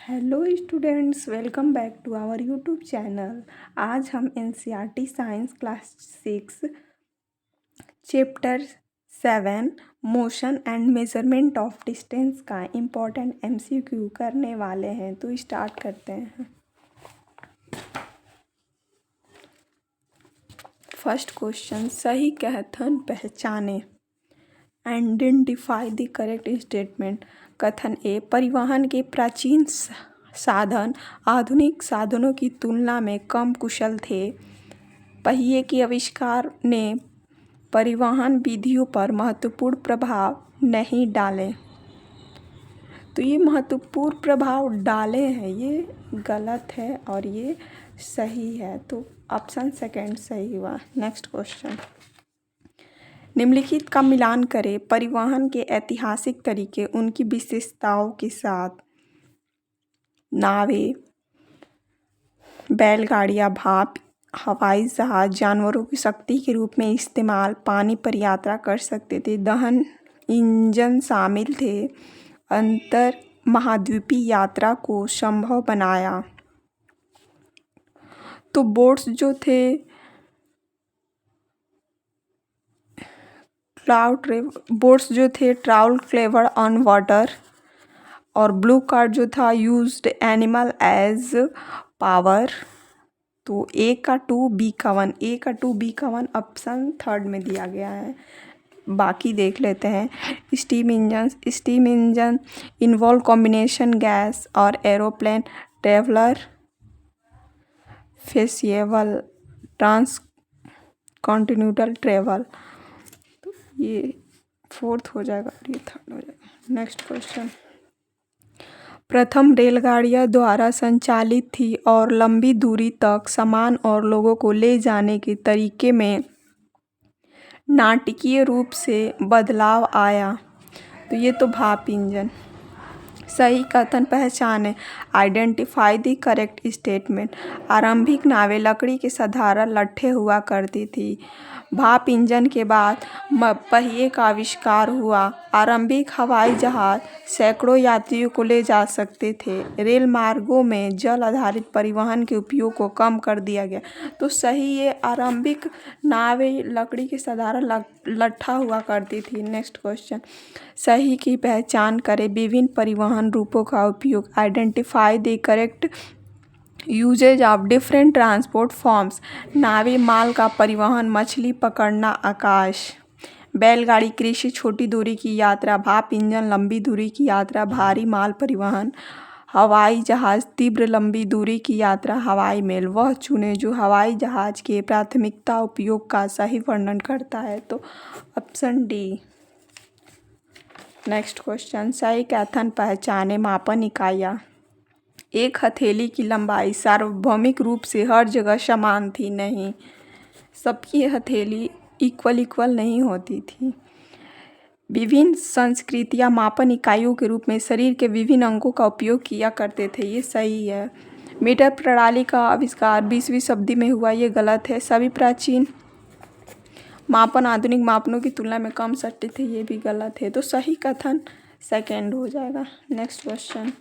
Hello students, welcome back to our YouTube channel. आज हम NCERT science class 6 chapter 7 motion and measurement of distance का important MCQ करने वाले हैं। तो स्टार्ट करते हैं। फर्स्ट क्वेश्चन, सही कथन पहचाने। Identify the correct statement. कथन ए, परिवहन के प्राचीन साधन आधुनिक साधनों की तुलना में कम कुशल थे। पहिए के आविष्कार ने परिवहन विधियों पर महत्वपूर्ण प्रभाव नहीं डाले। तो ये महत्वपूर्ण प्रभाव डाले हैं, ये गलत है और ये सही है। तो ऑप्शन सेकंड सही हुआ। नेक्स्ट क्वेश्चन, निम्नलिखित का मिलान करें। परिवहन के ऐतिहासिक तरीके उनकी विशेषताओं के साथ। नावें, बैलगाड़ियाँ, भाप, हवाई जहाज जानवरों की शक्ति के रूप में इस्तेमाल, पानी पर यात्रा कर सकते थे, दहन इंजन शामिल थे, अंतर महाद्वीपीय यात्रा को संभव बनाया। तो बोट्स जो थे ट्रैवल क्लेवर ऑन वाटर, और ब्लू कार्ड जो था यूज्ड एनिमल एज पावर। तो ए का 2 बी का 1, ए का 2 बी का 1 ऑप्शन थर्ड में दिया गया है। बाकी देख लेते हैं। Steam engine involve combination gas और एरोप्लेन, ट्रेवलर, फेसिएबल, ट्रांस कॉन्टिन्यूटल ट्रेवल। तो ये फोर्थ हो जाएगा और ये थर्ड हो जाएगा। नेक्स्ट क्वेश्चन, प्रथम रेलगाड़ियां द्वारा संचालित थी और लंबी दूरी तक सामान और लोगों को ले जाने के तरीके में नाटकीय रूप से बदलाव आया। तो ये तो भाप इंजन। सही कथन पहचाने। Identify the correct statement. आरंभिक नावें लकड़ी के साधारण लट्ठे हुआ करती थी। भाप इंजन के बाद पहिए का आविष्कार हुआ। आरंभिक हवाई जहाज सैकड़ों यात्रियों को ले जा सकते थे। रेल मार्गों में जल आधारित परिवहन के उपयोग को कम कर दिया गया। तो सही, ये आरंभिक नावें लकड़ी के साधारण लट्ठा हुआ करती थी। नेक्स्ट क्वेश्चन, सही की पहचान करें। विभिन्न परिवहन रूपों का उपयोग। Identify the correct usage of different transport forms. नावें माल का परिवहन, मछली पकड़ना, आकाश। बैलगाड़ी कृषि, छोटी दूरी की यात्रा। भाप इंजन लंबी दूरी की यात्रा, भारी माल परिवहन। हवाई जहाज तीव्र लंबी दूरी की यात्रा, हवाई मेल। वह चुने जो हवाई जहाज के प्राथमिकता उपयोग का सही वर्णन करता है। तो ऑप्शन डी। नेक्स्ट क्वेश्चन, सही कथन पहचाने। मापन इकाइयाँ। एक हथेली की लंबाई सार्वभौमिक रूप से हर जगह समान थी। नहीं, सबकी हथेली इक्वल नहीं होती थी। विभिन्न संस्कृतियाँ मापन इकाइयों के रूप में शरीर के विभिन्न अंगों का उपयोग किया करते थे। ये सही है। मीटर प्रणाली का आविष्कार 20वीं शताब्दी में हुआ। ये गलत है। सभी प्राचीन मापन आधुनिक मापनों की तुलना में कम सटीक थे। ये भी गलत है। तो सही कथन सेकेंड हो जाएगा। नेक्स्ट क्वेश्चन,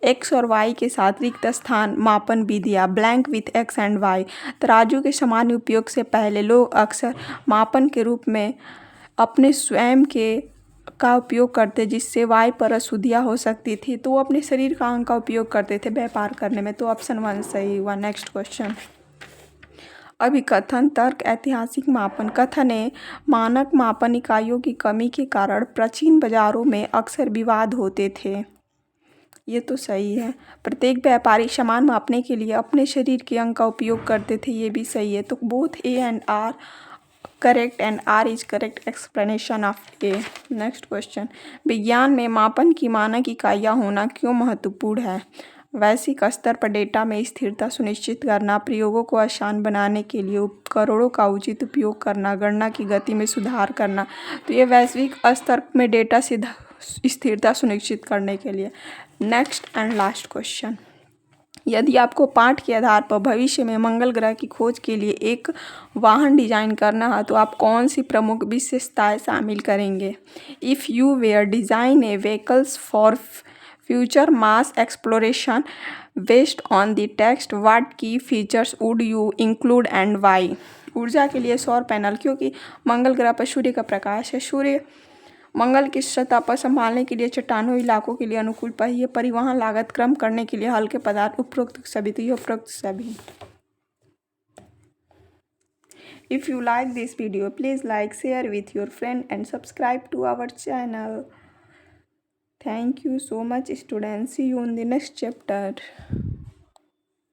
एक्स और वाई के साथ रिक्त स्थान मापन विधियाँ। Blank with X and Y. तराजू के सामान्य उपयोग से पहले लोग अक्सर मापन के रूप में अपने स्वयं के का उपयोग करते, जिससे वाई पर अशुद्धियाँ हो सकती थी। तो वो अपने शरीर का अंग का उपयोग करते थे व्यापार करने में। तो ऑप्शन 1 सही हुआ। नेक्स्ट क्वेश्चन, अभिकथन तर्क ऐतिहासिक मापन। कथन है, मानक मापन इकाइयों की कमी के कारण प्राचीन बाजारों में अक्सर विवाद होते थे। ये तो सही है। प्रत्येक व्यापारी सामान मापने के लिए अपने शरीर के अंग का उपयोग करते थे। ये भी सही है। तो both A and R correct and R is correct explanation of A. Next question, विज्ञान में मापन की मानक इकाइयाँ होना क्यों महत्वपूर्ण है। वैश्विक स्तर पर डेटा में स्थिरता सुनिश्चित करना, प्रयोगों को आसान बनाने के लिए उपकरणों का उचित उपयोग करना, गणना की गति में सुधार करना। तो ये वैश्विक स्तर में डेटा स्थिरता सुनिश्चित करने के लिए। नेक्स्ट एंड लास्ट क्वेश्चन, यदि आपको पाठ के आधार पर भविष्य में मंगल ग्रह की खोज के लिए एक वाहन डिजाइन करना है तो आप कौन सी प्रमुख विशेषताएं शामिल करेंगे। If you were design a vehicles for future Mars exploration based on the text what key features would you include and why. ऊर्जा के लिए सौर पैनल, क्योंकि मंगल ग्रह पर सूर्य का प्रकाश है। सूर्य मंगल की सतह पर संभालने के लिए चट्टानों इलाकों के लिए अनुकूल, पहिए परिवहन लागत कम करने के लिए हल्के पदार्थ, उपरोक्त सभी। तो ये उपरोक्त सभी। If you like this video, please like, share with your friend and subscribe to our channel. Thank you so much, students. See you in the next chapter.